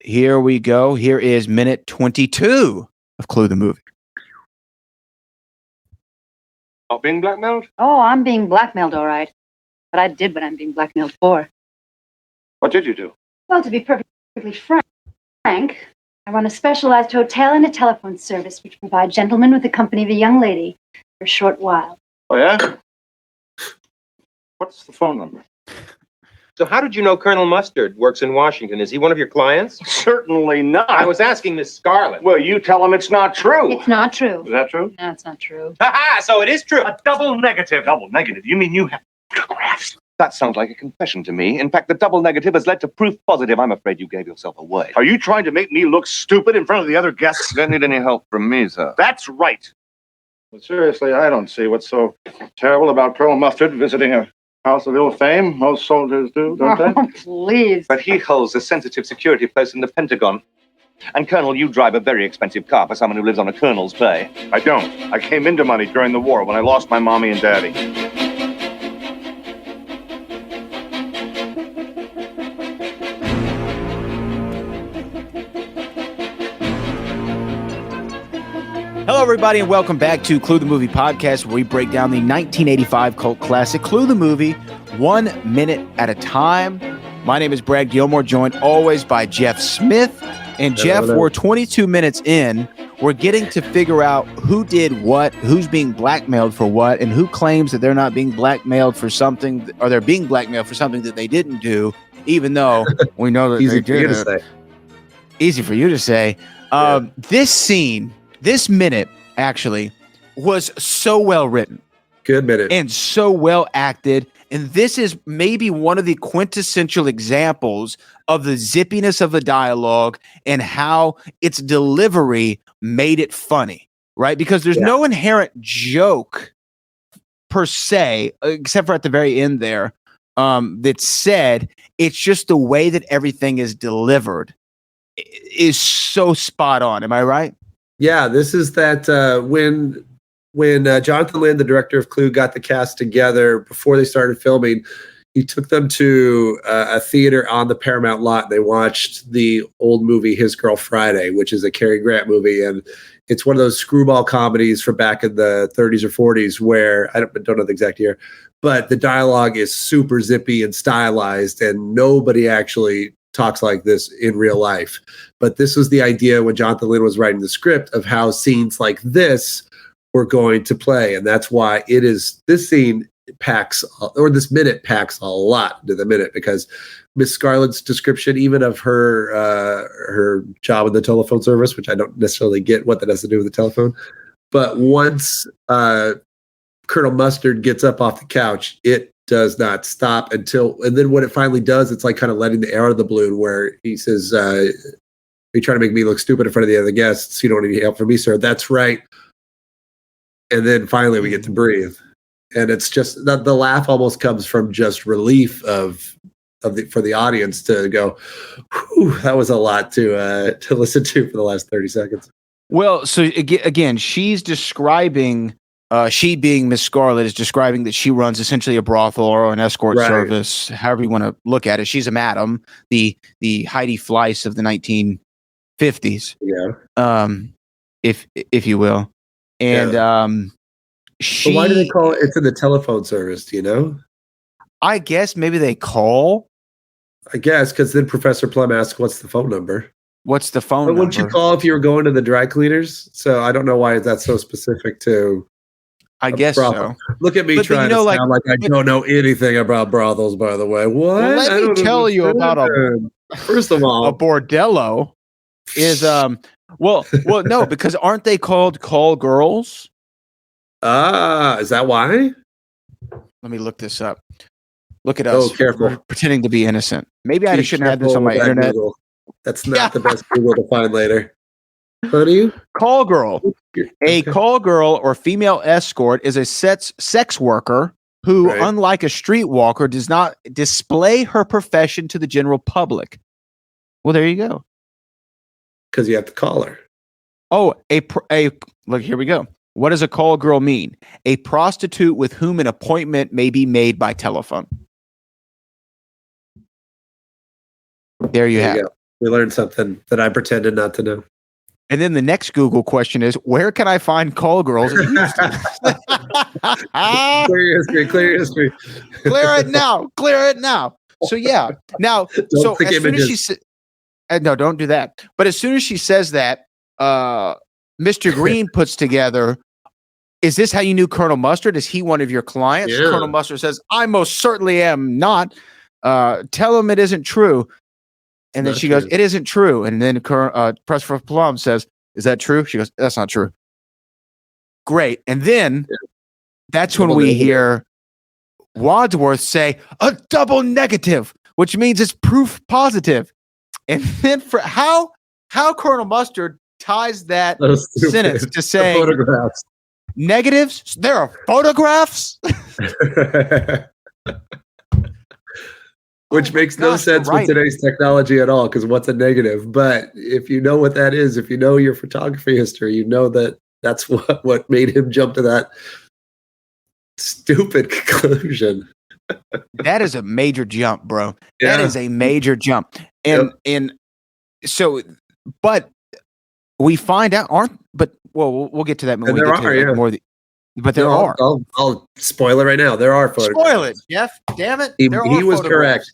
Here we go. Here is minute 22 of Clue the Movie. Not being blackmailed? Oh, I'm being blackmailed, all right. But I did what I'm being blackmailed for. What did you do? Well, to be perfectly frank, I run a specialized hotel and a telephone service which provide gentlemen with the company of a young lady for a short while. Oh, yeah? What's the phone number? So how did you know Colonel Mustard works in Washington? Is he one of your clients? Certainly not. I was asking Miss Scarlett. Well, you tell him it's not true. It's not true. Is that true? No, it's not true. Ha-ha! So it is true. A double negative. Double negative? You mean you have photographs? That sounds like a confession to me. In fact, the double negative has led to proof positive. I'm afraid you gave yourself away. Are you trying to make me look stupid in front of the other guests? Don't need any help from me, sir. That's right. But seriously, I don't see what's so terrible about Colonel Mustard visiting a house of ill fame. Most soldiers do, don't they? Oh, please. But he holds a sensitive security post in the Pentagon. And, Colonel, you drive a very expensive car for someone who lives on a colonel's pay. I don't. I came into money during the war when I lost my mommy and daddy. Hello, everybody, and welcome back to Clue the Movie Podcast, where we break down the 1985 cult classic Clue the Movie 1 minute at a time. My name is Brad Gilmore, joined always by Jeff Smith. And Jeff, we're 22 minutes in. We're getting to figure out who did what, who's being blackmailed for what, and who claims that they're not being blackmailed for something, or they're being blackmailed for something that they didn't do, even though we know that they did it. Easy for you to say. This scene, this minute, actually, was so well written. Good minute. And so well acted. And this is maybe one of the quintessential examples of the zippiness of the dialogue and how its delivery made it funny, right? Because there's no inherent joke per se, except for at the very end there, that's said. It's just the way that everything is delivered is so spot on. Am I right? Yeah, this is that when Jonathan Lynn, the director of Clue, got the cast together before they started filming, he took them to a theater on the Paramount lot. And they watched the old movie His Girl Friday, which is a Cary Grant movie, and it's one of those screwball comedies from back in the 30s or 40s where I don't know the exact year, but the dialogue is super zippy and stylized, and nobody actually talks like this in real life. But this was the idea when Jonathan Lynn was writing the script of how scenes like this were going to play. And that's why it is, this scene packs, or this minute packs a lot to the minute, because Miss Scarlett's description, even of her job in the telephone service, which I don't necessarily get what that has to do with the telephone. But once Colonel Mustard gets up off the couch, it does not stop until, and then when it finally does, it's like kind of letting the air out of the balloon, where he says, "You trying to make me look stupid in front of the other guests. You don't need any help from me, sir." That's right. And then finally we get to breathe. And it's just that the laugh almost comes from just relief for the audience to go, whew, that was a lot to listen to for the last 30 seconds. Well, so again, she's describing, she being Miss Scarlett is describing that she runs essentially a brothel or an escort service, however you want to look at it. She's a madam, the Heidi Fleiss of the 1950s, if you will. And so why do they call it? It's in the telephone service, do you know? I guess maybe they call. I guess because then Professor Plum asks, "What's the phone number?" What's the phone number? Wouldn't you call if you were going to the dry cleaners? So I don't know why that's so specific to. I guess so. Look at me trying to sound like I don't know anything about brothels. By the way, what? Well, let me tell you about First of all, a bordello is well, no, because aren't they called call girls? Is that why? Let me look this up. Look at us. Oh, careful. We're pretending to be innocent. Maybe I shouldn't have this on my internet. Google. That's not the best Google to find later. Honey? Call girl. A call girl or female escort is a sex worker who, unlike a streetwalker, does not display her profession to the general public. Well, there you go. Because you have to call her. Oh, look, here we go. What does a call girl mean? A prostitute with whom an appointment may be made by telephone. There you have it. We learned something that I pretended not to know. And then the next Google question is, where can I find call girls in Houston? Clear your history. Clear your history. Clear it now. Clear it now. So yeah. Now, so click as soon as she images. said, no, don't do that. But as soon as she says that, Mr. Green puts together, is this how you knew Colonel Mustard? Is he one of your clients? Yeah. Colonel Mustard says, I most certainly am not. Tell him it isn't true. And then Not she goes, true. it isn't true. And then Professor Plum says, is that true? She goes, that's not true. Great. And then that's when Double we negative. hear Wadsworth say, a double negative, which means it's proof positive. And then for how Colonel Mustard ties that So stupid. sentence to The say photographs. negatives, there are photographs. Which makes no gosh, you're sense with right. today's technology at all, because what's a negative? But if you know what that is, if you know your photography history, you know that that's what made him jump to that stupid conclusion. That is a major jump, bro. Yeah. That is a major jump. And so, but we find out, we'll get to that when And we there get to are, like, yeah. more. But there No, are. I'll spoil it right now. There are photographs. Spoil it, Jeff. Damn it. He There are was photographs. correct.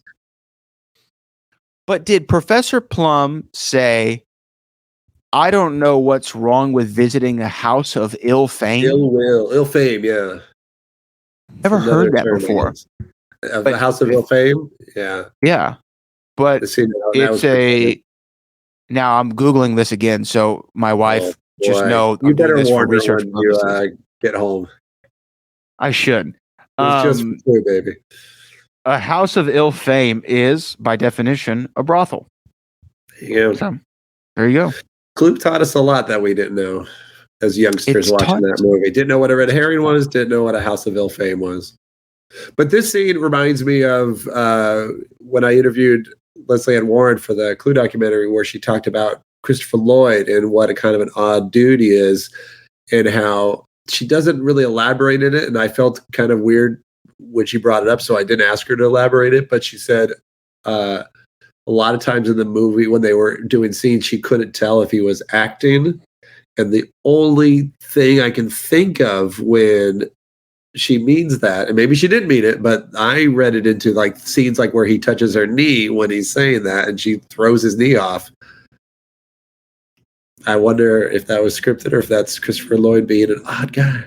But did Professor Plum say, I don't know what's wrong with visiting a house of ill fame? Ill fame, yeah. Never Another heard that term, I before. guess. Of But- the House of Ill Fame? Yeah. Yeah. But The scene that it's was a. Now I'm Googling this again, so my wife just boy. know You I'm doing better this for warn her research when you purposes. get home. I should. It's just Um, for you, baby. a house of ill fame is, by definition, a brothel. Yeah. So there you go. Clue taught us a lot that we didn't know as youngsters It's watching taught- that movie. Didn't know what a red herring was, didn't know what a House of Ill Fame was. But this scene reminds me of when I interviewed Leslie Ann Warren for the Clue documentary, where she talked about Christopher Lloyd and what a kind of an odd dude he is, and how she doesn't really elaborate in it. And I felt kind of weird when she brought it up, so I didn't ask her to elaborate it. But she said a lot of times in the movie when they were doing scenes, she couldn't tell if he was acting. And the only thing I can think of when she means that, and maybe she didn't mean it, but I read it into like scenes like where he touches her knee when he's saying that and she throws his knee off. I wonder if that was scripted or if that's Christopher Lloyd being an odd guy.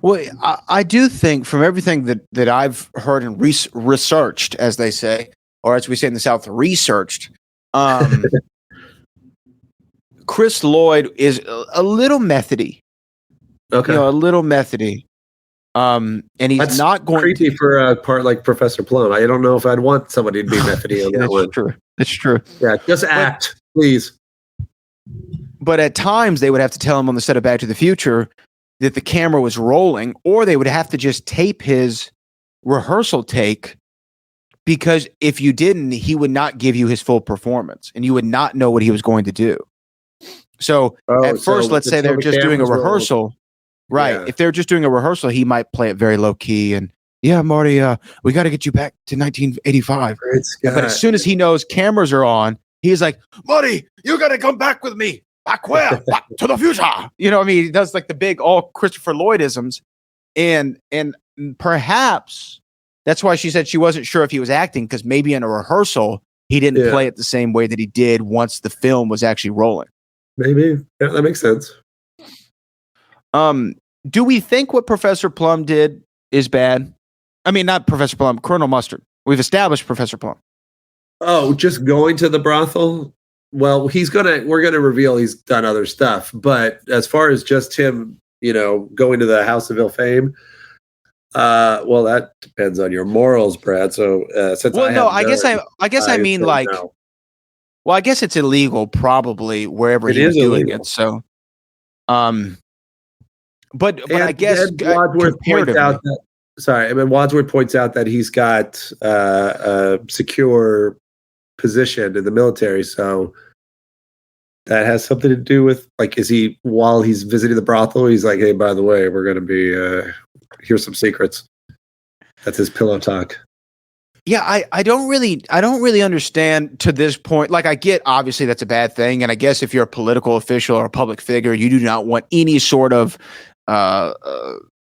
Well, I do think from everything that I've heard and researched, as they say, or as we say in the South, researched, Chris Lloyd is a little methody. Okay. You know, a little methody. And he's That's not going creepy to. for a part like Professor Plum. I don't know if I'd want somebody to be methody on that That's one. true. That's true. Yeah, just act, please. But at times they would have to tell him on the set of Back to the Future that the camera was rolling, or they would have to just tape his rehearsal take, because if you didn't, he would not give you his full performance and you would not know what he was going to do. So at first, let's say they're just doing a rehearsal. Right. Yeah. If they're just doing a rehearsal, he might play it very low key and, yeah, Marty, we got to get you back to 1985. But as soon as he knows cameras are on, he's like, Marty, you got to come back with me. Back where? Back to the future. You know what I mean? He does like the big all Christopher Lloydisms. And perhaps that's why she said she wasn't sure if he was acting, because maybe in a rehearsal, he didn't play it the same way that he did once the film was actually rolling. Maybe. Yeah, that makes sense. Do we think what Professor Plum did is bad? I mean, not Professor Plum, Colonel Mustard. We've established Professor Plum. Oh, just going to the brothel? Well, we're gonna reveal he's done other stuff. But as far as just him, going to the House of Ill Fame, well, that depends on your morals, Brad. So since I guess I mean like, no. well, I guess it's illegal probably wherever he was doing it. So, but I guess Wadsworth points out that. Sorry, I mean Wadsworth points out that he's got a secure position in the military, so that has something to do with like, is he, while he's visiting the brothel, he's like, hey, by the way, we're going to be here's some secrets. That's his pillow talk. Yeah, I don't really understand to this point. Like, I get obviously that's a bad thing, and I guess if you're a political official or a public figure, you do not want any sort of stain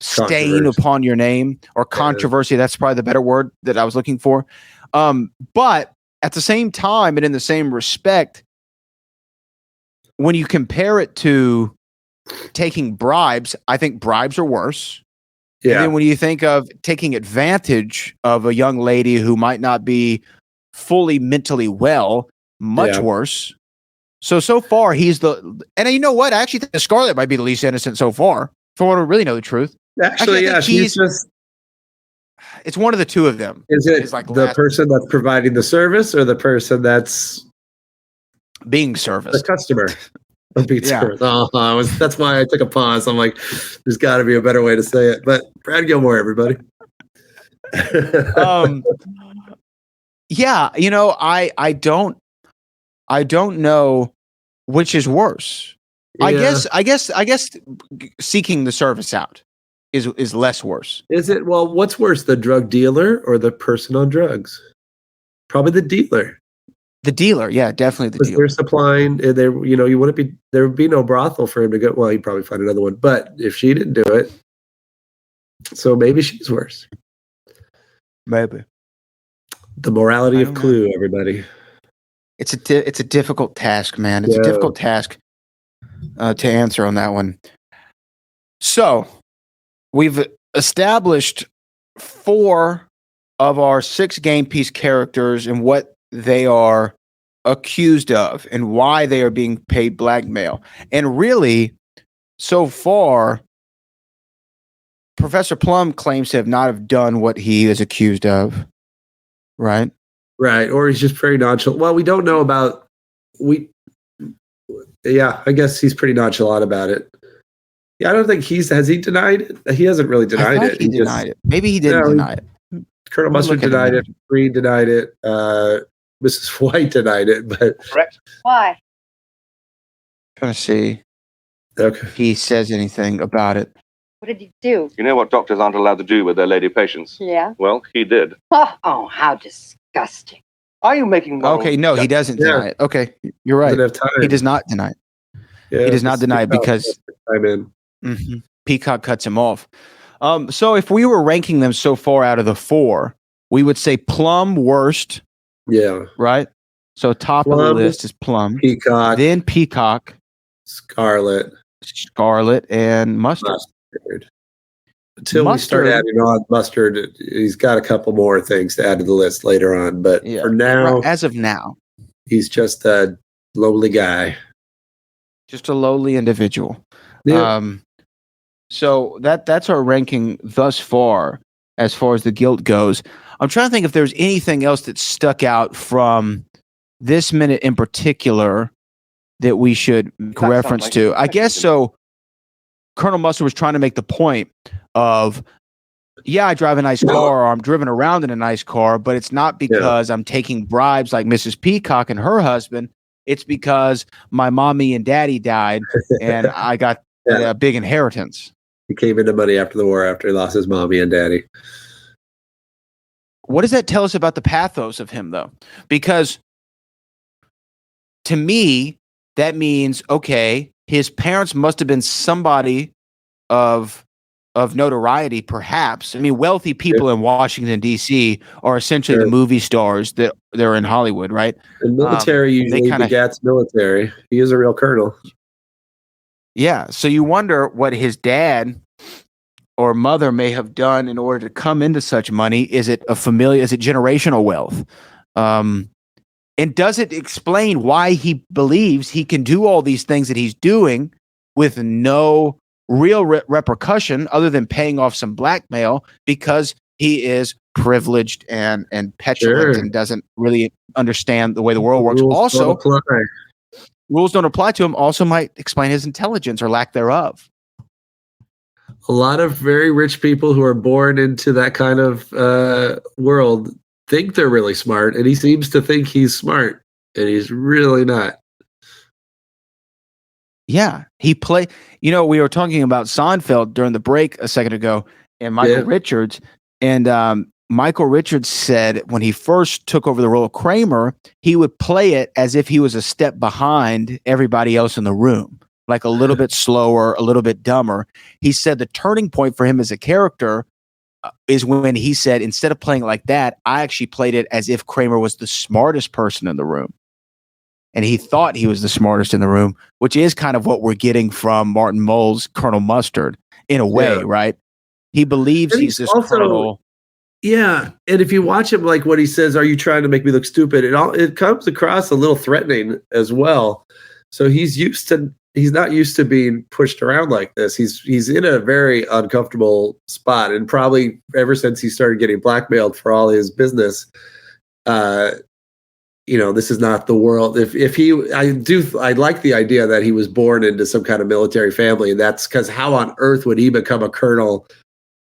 Controversy. upon your name or controversy. That's probably the better word that I was looking for. But at the same time, and in the same respect, when you compare it to taking bribes, I think bribes are worse. And Yeah. then when you think of taking advantage of a young lady who might not be fully mentally well, much Yeah. worse. So far, he's and you know what? I actually think Scarlett might be the least innocent so far, for what we really know the truth. Actually, I yeah, think she's just. It's one of the two of them. Is it It's like the last- person that's providing the service or the person that's being the serviced. customer? Yeah. That's why I took a pause. I'm like, there's got to be a better way to say it. But Brad Gilmore, everybody. Yeah, I don't know which is worse. Yeah. I guess seeking the service out is less worse. Is it? Well, what's worse, the drug dealer or the person on drugs? Probably the dealer. The dealer, yeah, definitely the Because dealer. they're supplying, you wouldn't be, there would be no brothel for him to go. Well, he'd probably find another one. But if she didn't do it, so maybe she's worse. Maybe. The morality I of don't know. Clue, everybody. It's a difficult task, man. It's a Yeah. difficult task to answer on that one. So, we've established 4 of our 6 game piece characters and what they are accused of and why they are being paid blackmail. And really, so far, Professor Plum claims to not have done what he is accused of. Right? Right. Or he's just very nonchalant. Well, we don't know about, yeah, I guess he's pretty nonchalant about it. Yeah, I don't think has he denied it? He hasn't really I denied thought it. he denied it. Maybe he didn't No, deny it. Colonel I'm Mustard looking at denied it. it. Green denied it. Mrs. White denied it. But Correct. Why? Trying to see okay. if he says anything about it. What did you do? You know what doctors aren't allowed to do with their lady patients? Yeah. Well, he did. Oh, how disgusting. Are you making moral Okay, no, he doesn't Yeah. deny it. Okay, you're right. Doesn't have time. He does not deny it. Yeah, he does not just deny it about because time in. Peacock cuts him off. So if we were ranking them so far out of the 4, we would say Plum worst, Yeah. right? So top of the Plum, list is Plum, Peacock, then Peacock, Scarlet, Scarlet, and Mustard. Mustard. Until we start Mustard- adding on Mustard, he's got a couple more things to add to the list later on. But Yeah. for now, As of now, he's just a lowly guy. just a lowly individual. Yeah. So that's our ranking thus far as the guilt goes. I'm trying to think if there's anything else that stuck out from this minute in particular that we should make sounds reference like to. a I guess so. Colonel Mustard was trying to make the point of, yeah, I drive a nice car or I'm driven around in a nice car, but it's not because I'm taking bribes like Mrs. Peacock and her husband. It's because my mommy and daddy died and I got Yeah. a big inheritance. He came into money after the war after he lost his mommy and daddy. What does that tell us about the pathos of him, though? Because to me, that means, okay, his parents must have been somebody of notoriety, perhaps. I mean, wealthy people in Washington, D.C. are essentially the movie stars that they're in Hollywood, right? The military usually kinda- begats military. He is a real colonel. Yeah. So you wonder what his dad or mother may have done in order to come into such money. Is it is it generational wealth? And does it explain why he believes he can do all these things that he's doing with no real repercussion other than paying off some blackmail because he is privileged and petulant and doesn't really understand the way the world works? Rules Also, don't apply. rules don't apply to him. Also might explain his intelligence or lack thereof. A lot of very rich people who are born into that kind of world think they're really smart, and he seems to think he's smart, and he's really not. Yeah, we were talking about Seinfeld during the break a second ago and Michael Richards. And Michael Richards said when he first took over the role of Kramer, he would play it as if he was a step behind everybody else in the room, like a little bit slower, a little bit dumber. He said the turning point for him as a character is when he said, instead of playing it like that, I actually played it as if Kramer was the smartest person in the room. And he thought he was the smartest in the room, which is kind of what we're getting from Martin Mull's Colonel Mustard in a way, right? He believes And he's this also, colonel. Yeah, and if you watch him, like what he says, "Are you trying to make me look stupid?" It comes across a little threatening as well. So he's not used to being pushed around like this. He's in a very uncomfortable spot, and probably ever since he started getting blackmailed for all his business, this is not the world. I like the idea that he was born into some kind of military family, and that's because how on earth would he become a colonel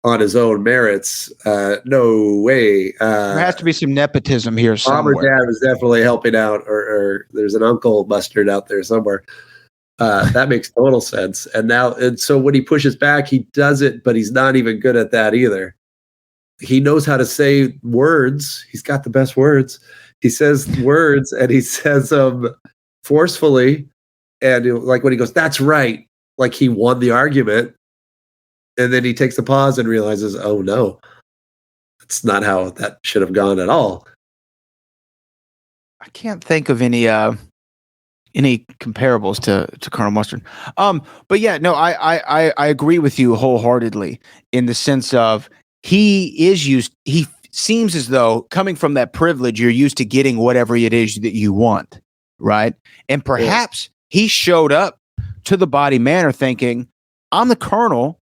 on his own merits? No way. There has to be some nepotism here Mom or somewhere. dad was definitely helping out, or there's an Uncle Mustard out there somewhere. That makes total sense. And so when he pushes back, he does it, but he's not even good at that either. He knows how to say words. He's got the best words. He says words, and he says them forcefully. And like when he goes, "That's right," like he won the argument. And then he takes a pause and realizes, oh no, that's not how that should have gone at all. I can't think of any comparables to Colonel Mustard. But yeah, no, I agree with you wholeheartedly in the sense of he seems as though, coming from that privilege, you're used to getting whatever it is that you want, right? And perhaps he showed up to the Body Manor thinking, I'm the colonel.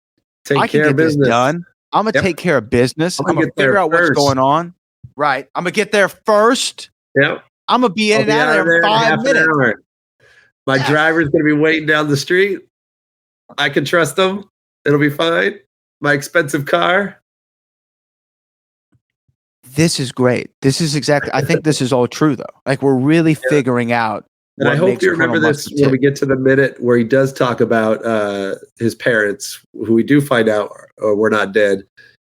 I can get this done. I'm going to take care of business. I'm going to figure out what's going on. Right. I'm going to get there first. Yep. I'm going to be in and out of there in 5 minutes. My driver's going to be waiting down the street. I can trust them. It'll be fine. My expensive car. This is great. This is exactly, I think this is all true though. Like we're really figuring out. And I hope you remember this when we get to the minute where he does talk about his parents, who we do find out were not dead,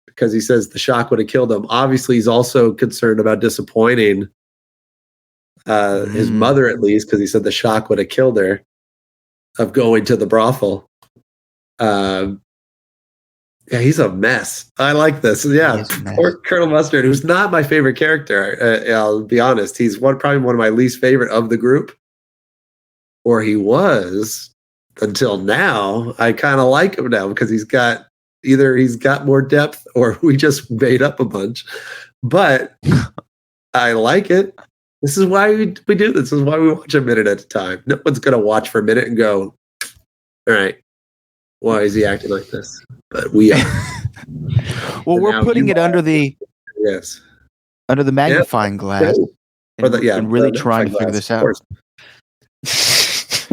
because he says the shock would have killed them. Obviously, he's also concerned about disappointing his mother, at least, because he said the shock would have killed her of going to the brothel. Yeah, he's a mess. I like this. Yeah, poor Colonel Mustard, who's not my favorite character. I'll be honest. He's probably one of my least favorite of the group. Or he was until now. I kind of like him now because he's got more depth or we just made up a bunch. But I like it. This is why we do this. This is why we watch a minute at a time. No one's going to watch for a minute and go, all right, why is he acting like this? But we are. Well, we're putting it under the magnifying glass and really trying to figure this out.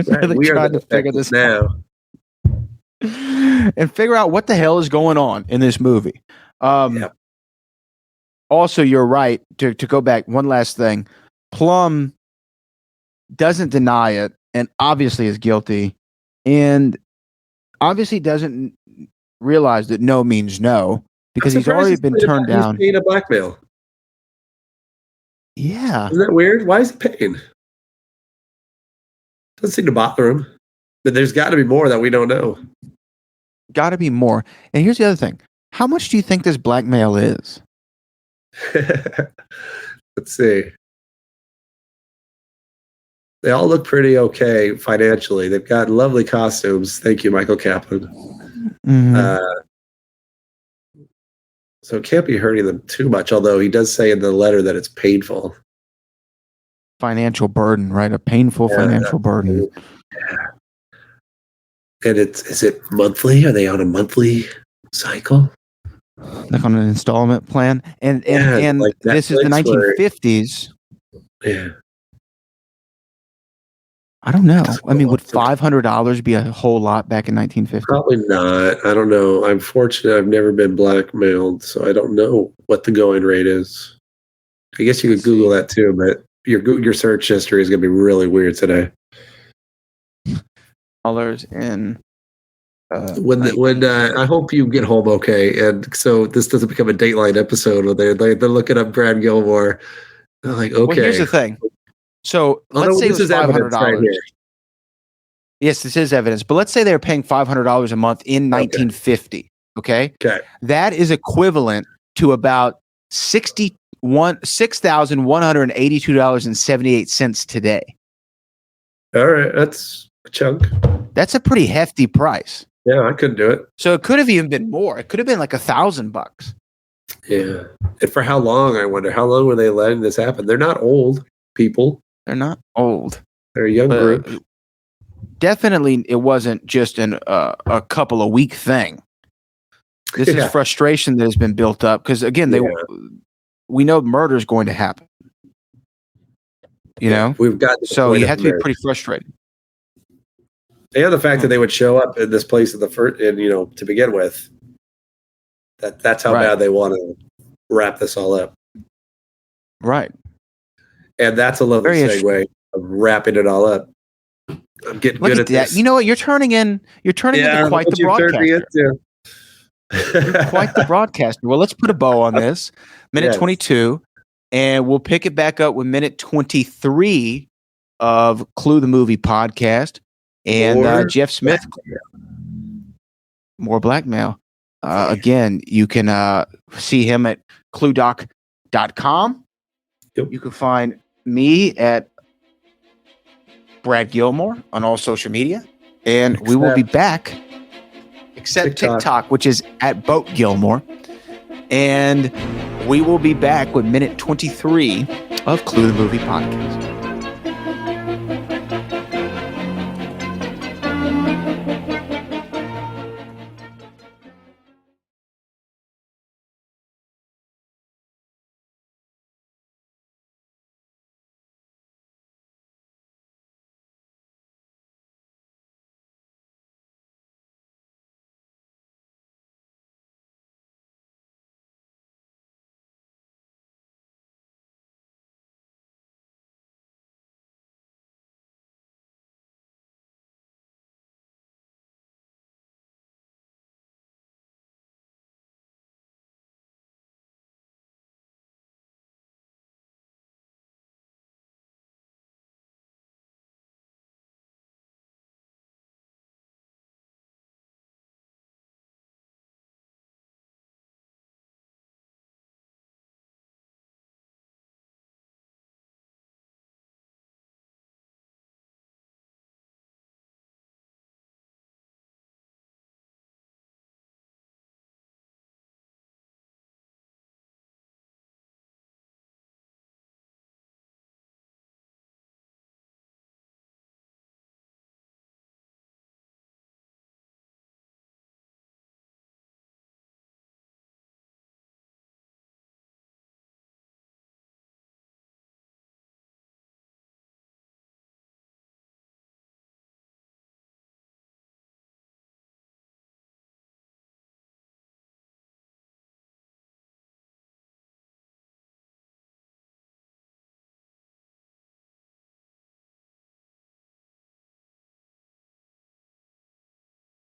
Really trying to figure this out and figure out what the hell is going on in this movie. Also, you're right. To go back, one last thing. Plum doesn't deny it and obviously is guilty and obviously doesn't realize that no means no because he's already been turned down. He's paying a blackmail. Yeah. Isn't that weird? Why is he paying? Doesn't seem to bother him. But there's got to be more that we don't know. Got to be more. And here's the other thing. How much do you think this blackmail is? Let's see. They all look pretty okay financially. They've got lovely costumes. Thank you, Michael Kaplan. Mm-hmm. So it can't be hurting them too much, although he does say in the letter that it's painful. Financial burden, right? A painful financial burden. Yeah. And is it monthly? Are they on a monthly cycle? Like on an installment plan? And like this is the 1950s. Yeah. I don't know. I mean, would $500 be a whole lot back in 1950? Probably not. I don't know. I'm fortunate. I've never been blackmailed, so I don't know what the going rate is. I guess you could Google that too, but your search history is going to be really weird today. Dollars in When I hope you get home okay, and so this doesn't become a Dateline episode where they're looking up Brad Gilmore. They're like, okay. Well, here's the thing. So let's say it was $500. Right here. Yes, this is evidence. But let's say they're paying $500 a month in 1950. Okay. That is equivalent to about $6,182.78 today. All right, that's a chunk. That's a pretty hefty price. Yeah, I couldn't do it. So it could have even been more. It could have been like $1,000. Yeah. And for how long, I wonder? How long were they letting this happen? They're not old people. They're not old. They're a young group. Definitely, it wasn't just a couple of week thing. This is frustration that has been built up because, again, we know murder is going to happen. You know? We've got so you have to be pretty frustrated. And the fact that they would show up in this place in the first, and to begin with, that's how bad they want to wrap this all up. Right. And that's a lovely segue of wrapping it all up. I'm getting good at this. You know what? You're turning into quite the broadcaster. Quite the broadcaster. Well, let's put a bow on this. Minute 22, and we'll pick it back up with minute 23 of Clue the Movie podcast. And Jeff Smith, more blackmail. Again, you can see him at cluedoc.com. Yep. You can find me at Brad Gilmore on all social media. And we will be back, except TikTok, which is at Boat Gilmore. And we will be back with minute 23 of Clue the Movie podcast.